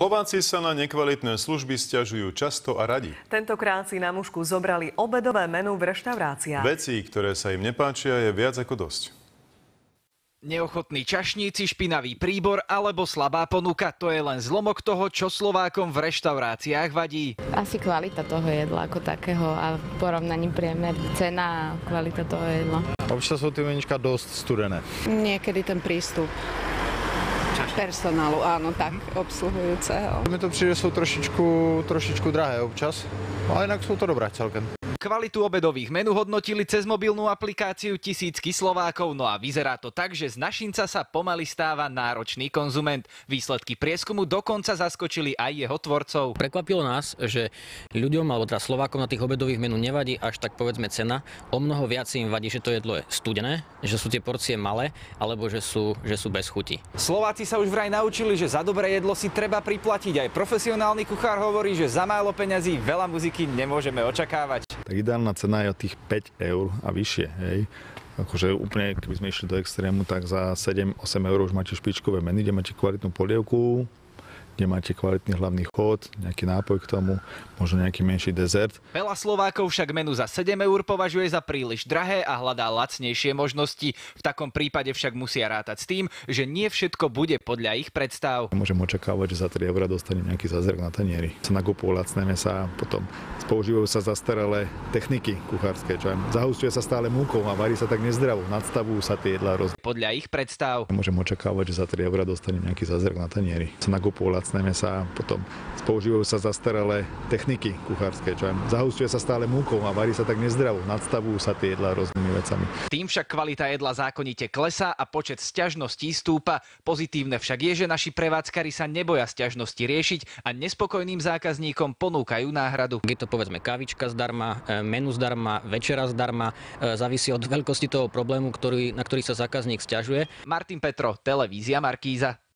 Slováci sa na nekvalitné služby sťažujú často a radi. Tentokrát si na mušku zobrali obedové menu v reštauráciách. Vecí, ktoré sa im nepáčia, je viac ako dosť. Neochotní čašníci, špinavý príbor alebo slabá ponuka. To je len zlomok toho, čo Slovákom v reštauráciách vadí. Asi kvalita toho jedla ako takého a v porovnaní priemer cena a kvalita toho jedla. Občas sú tie meníčka dosť studené. Niekedy ten prístup personálu, áno, tak obsluhujúceho. Mne to príde, sú trošičku drahé občas, ale inak sú to dobré celkem. Kvalitu obedových menu hodnotili cez mobilnú aplikáciu tisícky Slovákov, no a vyzerá to tak, že z našinca sa pomaly stáva náročný konzument. Výsledky prieskumu dokonca zaskočili aj jeho tvorcov. Prekvapilo nás, že ľuďom, alebo teda Slovákom na tých obedových menu nevadí až tak povedzme cena. O mnoho viac im vadí, že to jedlo je studené, že sú tie porcie malé, alebo že sú bez chuti. Slováci sa už vraj naučili, že za dobré jedlo si treba priplatiť. Aj profesionálny kuchár hovorí, že za málo peňazí veľa muziky nemôžeme očakávať. Tak ideálna cena je od tých 5 eur a vyššie, hej. Akože úplne, keby sme išli do extrému, tak za 7-8 eur už máte špičkové menu, kde máte kvalitnú polievku, kde máte kvalitný hlavný chod, nejaký nápoj k tomu, možno nejaký menší dezert. Veľa Slovákov však menu za 7 eur považuje za príliš drahé a hľadá lacnejšie možnosti. V takom prípade však musia rátať s tým, že nie všetko bude podľa ich predstav. Môžem očakávať, že za 3 eur dostane nejaký zázrak na tanieri. Sa nakupujú lacné mäsá, potom používajú sa zastaralé techniky kuchárske, čo zahusťuje sa stále múkou a varí sa tak nezdravo, nadstavujú sa tie jedlá podľa ich predstav. Môžem očakávať, že za 3 eur dostane nejaký zázrak na tanieri. Sa nakupujú lacné mäsá, potom používajú sa zastaralé techniky kuchárske, čo zahusťuje sa stále múkou a varí sa tak nezdravo, nadstavujú sa tie jedlá rôznymi vecami. Tým však kvalita jedla zákonite klesá a počet sťažností stúpa. Pozitívne však je, že naši prevádzkari sa neboja sťažnosti riešiť a nespokojným zákazníkom ponúkajú náhradu. Je to povedzme kávička zdarma, menu zdarma, večera zdarma, závisí od veľkosti toho problému, na ktorý sa zákazník sťažuje. Martin Petro, televízia Markíza.